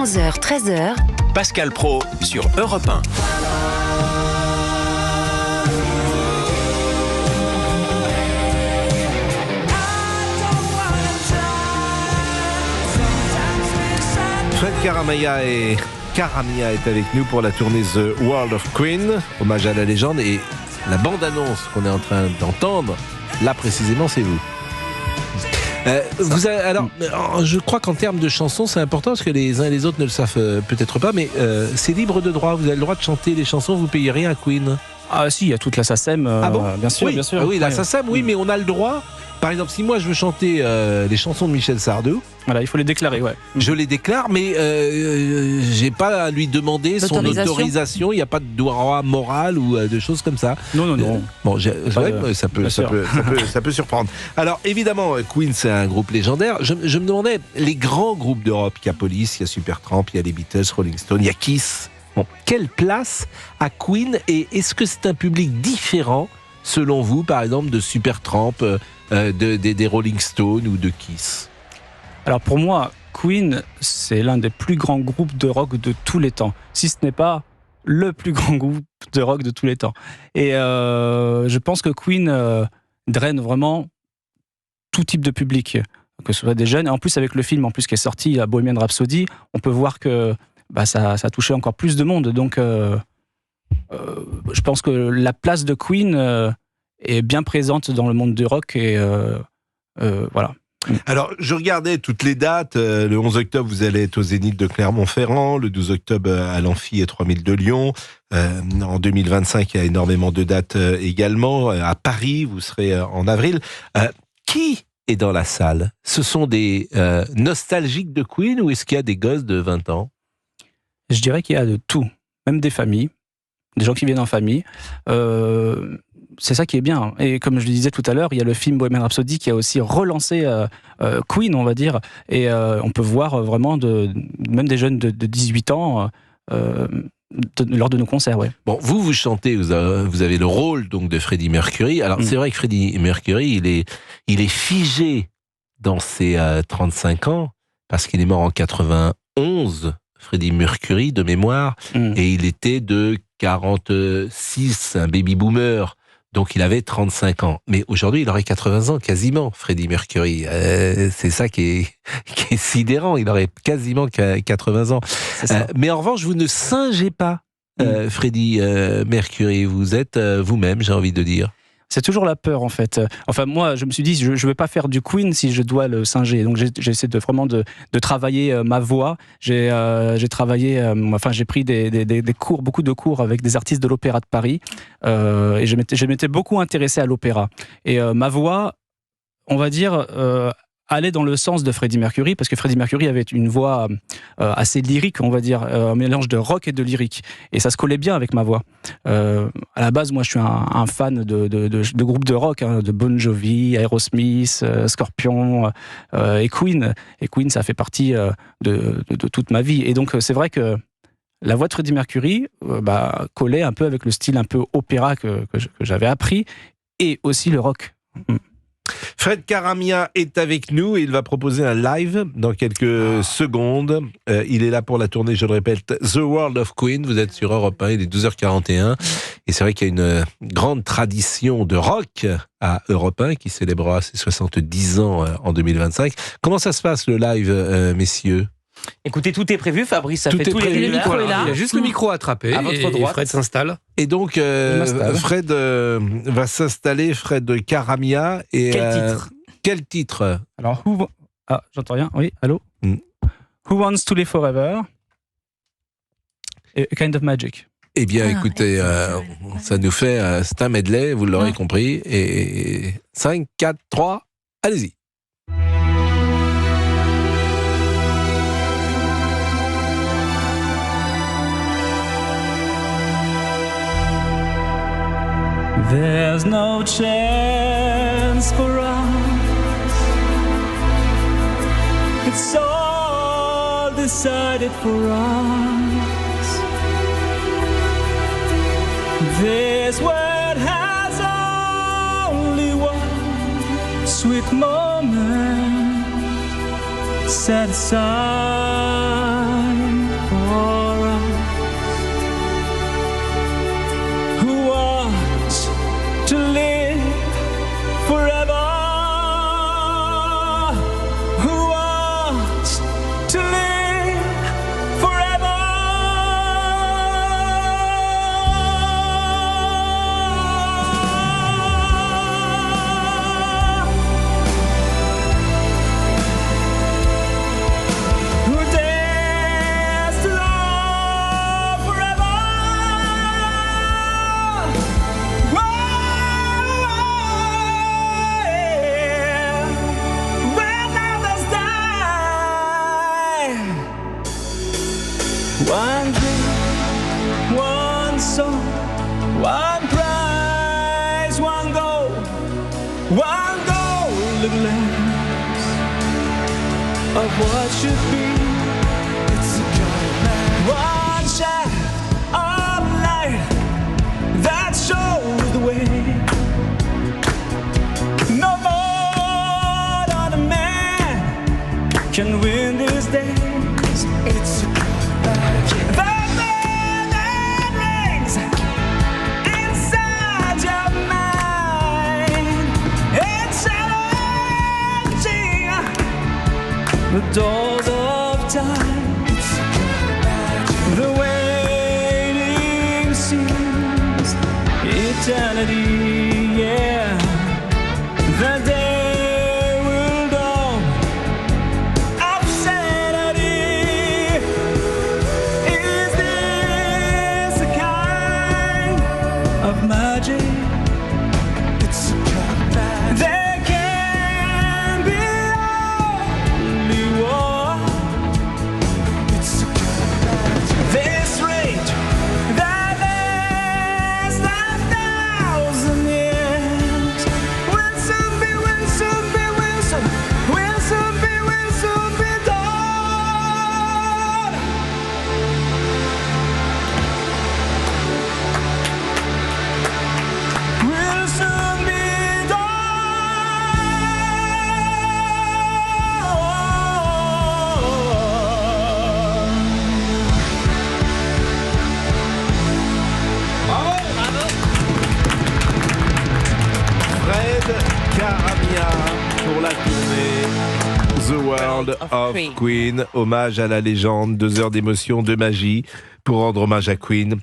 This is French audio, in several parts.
11h-13h, Pascal Praud sur Europe 1. Fred Karamaya est avec nous pour la tournée The World of Queen, hommage à la légende, et la bande-annonce qu'on est en train d'entendre, là précisément, c'est vous. Alors, je crois qu'en termes de chansons, c'est important parce que les uns et les autres ne le savent peut-être pas, mais c'est libre de droit. Vous avez le droit de chanter les chansons, vous payez rien à Queen. Ah si, il y a toute la SACEM. Ah bon ? Bien sûr, oui. bien sûr. Ah oui, la SACEM, oui, mais on a le droit. Par exemple, si moi je veux chanter les chansons de Michel Sardou, voilà, il faut les déclarer, ouais. Je les déclare, mais j'ai pas à lui demander son autorisation. Il n'y a pas de droit moral ou de choses comme ça. Non. Bon, c'est vrai que ça peut surprendre. Alors évidemment, Queen, c'est un groupe légendaire. Je me demandais, les grands groupes d'Europe, il y a Police, il y a Supertramp, il y a les Beatles, Rolling Stones, il y a Kiss. Bon, quelle place a Queen, et est-ce que c'est un public différent selon vous, par exemple, de Supertramp, des Rolling Stones ou de Kiss ? Alors pour moi, Queen, c'est l'un des plus grands groupes de rock de tous les temps, si ce n'est pas le plus grand groupe de rock de tous les temps. Et je pense que Queen draine vraiment tout type de public, que ce soit des jeunes. Et en plus, avec le film qui est sorti, la Bohemian Rhapsody, on peut voir que ça a touché encore plus de monde. Donc je pense que la place de Queen est bien présente dans le monde du rock. Et voilà. Alors, je regardais toutes les dates. Le 11 octobre, vous allez être au Zénith de Clermont-Ferrand. Le 12 octobre, à l'Amphi et 3000 de Lyon. En 2025, il y a énormément de dates également. À Paris, vous serez en avril. Qui est dans la salle ? Ce sont des nostalgiques de Queen ou est-ce qu'il y a des gosses de 20 ans ? Je dirais qu'il y a de tout. Même des familles. Des gens qui viennent en famille. C'est ça qui est bien. Et comme je le disais tout à l'heure, il y a le film Bohemian Rhapsody qui a aussi relancé Queen, on va dire. Et on peut voir vraiment même des jeunes de 18 ans lors de nos concerts. Ouais. Bon, vous chantez, vous avez le rôle donc de Freddie Mercury. Alors c'est vrai que Freddie Mercury, il est figé dans ses 35 ans parce qu'il est mort en 91. Freddie Mercury, de mémoire, et il était de 46, un baby-boomer, donc il avait 35 ans. Mais aujourd'hui, il aurait 80 ans, quasiment, Freddie Mercury. C'est ça qui est sidérant, il aurait quasiment 80 ans. Mais en revanche, vous ne singez pas Freddie Mercury, vous êtes vous-même, j'ai envie de dire. C'est toujours la peur, en fait. Enfin, moi, je me suis dit, je ne vais pas faire du Queen si je dois le singer. Donc, j'essaie vraiment de travailler ma voix. J'ai travaillé, j'ai pris des cours, beaucoup de cours avec des artistes de l'Opéra de Paris. Et je m'étais beaucoup intéressé à l'opéra. Et ma voix, on va dire, allait dans le sens de Freddie Mercury, parce que Freddie Mercury avait une voix assez lyrique, on va dire, un mélange de rock et de lyrique. Et ça se collait bien avec ma voix. À la base, moi, je suis un fan de groupes de rock, de Bon Jovi, Aerosmith, Scorpion et Queen. Et Queen, ça fait partie de toute ma vie. Et donc, c'est vrai que la voix de Freddie Mercury collait un peu avec le style un peu opéra que j'avais appris, et aussi le rock. Fred Karamaya est avec nous et il va proposer un live dans quelques secondes. Il est là pour la tournée, je le répète, The World of Queen. Vous êtes sur Europe 1, il est 12h41. Et c'est vrai qu'il y a une grande tradition de rock à Europe 1 qui célébrera ses 70 ans en 2025. Comment ça se passe le live, messieurs ? Écoutez, tout est prévu, Fabrice a tout fait tous les micros voilà. est là. Il y a juste le micro à attraper à votre droite. et Fred s'installe. Et donc, Fred va s'installer, Fred Karamaya. Et, quel titre ? Alors, j'entends rien. Oui, allô ? Who Wants to Live Forever ? A Kind of Magic. Eh bien, écoutez, ça nous fait c'est un medley, vous l'aurez compris. Et 5, 4, 3, allez-y. There's no chance for us. It's all decided for us. This world has only one sweet moment set aside. One dream, one song, one prize, one goal, one golden glimpse of what should be. It's a good one shaft of light that shows the way. No more than a man can win these days. It's a the bell that rings inside your mind, it's challenging the doors of time. The waiting seems eternity, yeah. The day will dawn of sanity. Is this a kind of magic? It's a kind of magic. There can be only one. It's a kind of magic. This rage that lasts 1,000 years will soon be, will soon be, will soon, will soon be, will soon be done. Will soon be Fred Caramia pour la tournée The World of Queen. Hommage à la légende, 2 heures d'émotion, de magie pour rendre hommage à Queen.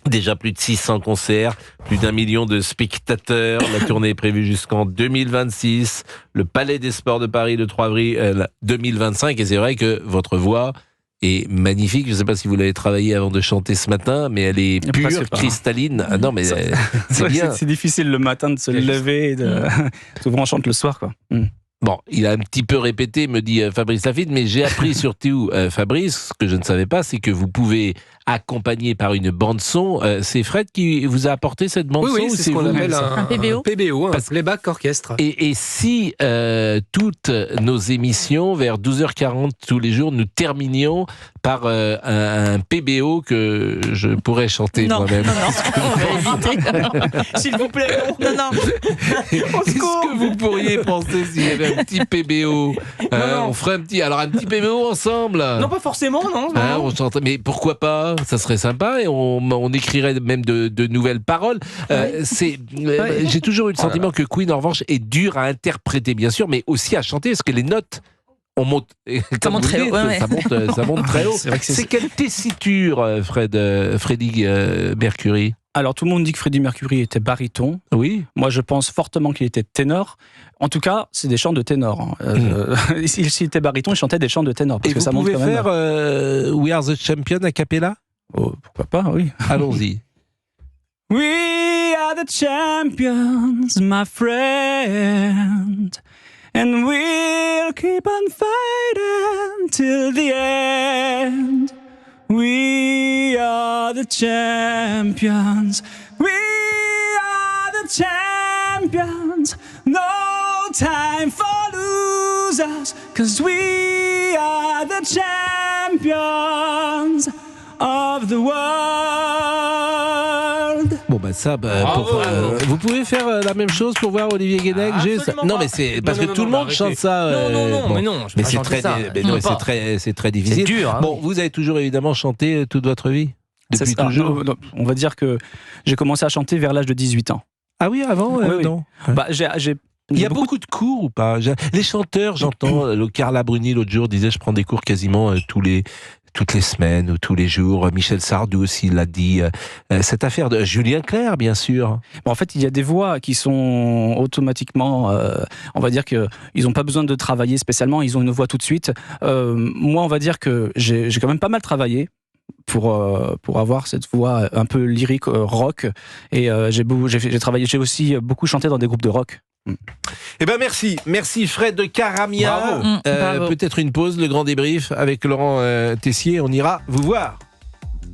Déjà plus de 600 concerts, plus d'1 million de spectateurs. La tournée est prévue jusqu'en 2026. Le Palais des Sports de Paris le 3 avril 2025. Et c'est vrai que votre voix est magnifique. Je ne sais pas si vous l'avez travaillée avant de chanter ce matin, mais elle est pure, Presque pas. cristalline. Ah non, mais c'est bien. C'est difficile le matin de se lever et de... Souvent on chante le soir, quoi. Bon, il a un petit peu répété, me dit Fabrice Lafitte, mais j'ai appris surtout, Fabrice, ce que je ne savais pas, c'est que vous pouvez accompagner par une bande-son. C'est Fred qui vous a apporté cette bande-son? Oui, c'est ce qu'on vous appelle un PBO, un Parce- playback orchestre. Et si toutes nos émissions, vers 12h40 tous les jours, nous terminions par un PBO que je pourrais chanter Non, moi-même? non, S'il vous plaît, non. non, non. Est-ce que vous pourriez penser s'il y avait un petit PBO? non. On ferait un petit PBO ensemble. Non, pas forcément, non. Hein, on chanterait, mais pourquoi pas? Ça serait sympa et on écrirait même de nouvelles paroles. J'ai toujours eu le sentiment que Queen, en revanche, est dur à interpréter, bien sûr, mais aussi à chanter, parce que les notes, on monte, comme monte vous très le dites, haut, ouais, ouais. ça monte très haut. C'est vrai que C'est quelle tessiture, Freddie Mercury? Alors tout le monde dit que Freddie Mercury était baryton. Oui. Moi je pense fortement qu'il était ténor. En tout cas, c'est des chants de ténor. S'il était baryton, il chantait des chants de ténor. Parce Et que vous ça monte pouvez quand même. faire We Are the Champion a cappella? Oh, pourquoi pas, oui. Allons-y. We are the champions, my friend, and we'll keep on fighting till the end. We are the champions, we are the champions, no time for losers, 'cause we are the champions of the world. Bon bah ça, vous pouvez faire la même chose pour voir Olivier Guénec? Absolument Non pas. mais c'est parce Non, que non, tout non, le monde bah, chante arrêtez. ça. Mais non, je peux mais pas c'est chanter très, ça. mais Non, non, pas. c'est très difficile. C'est dur. Hein, Bon, vous avez toujours évidemment chanté toute votre vie? C'est Depuis ça. toujours? Non, on va dire que j'ai commencé à chanter vers l'âge de 18 ans. Ah oui, avant? Oui, oui. Non. Bah, Il y a beaucoup de cours ou pas? Les chanteurs, j'entends, le Carla Bruni l'autre jour disait je prends des cours quasiment toutes les semaines ou tous les jours. Michel Sardou aussi l'a dit. Cette affaire de Julien Clerc, bien sûr. Bon, en fait, il y a des voix qui sont automatiquement, on va dire qu'ils n'ont pas besoin de travailler spécialement, ils ont une voix tout de suite. Moi, on va dire que j'ai quand même pas mal travaillé pour avoir cette voix un peu lyrique rock, et j'ai travaillé, j'ai aussi beaucoup chanté dans des groupes de rock. Eh ben merci Fred Caramia. Bravo. Bravo. Peut-être une pause, le grand débrief avec Laurent Tessier. On ira vous voir.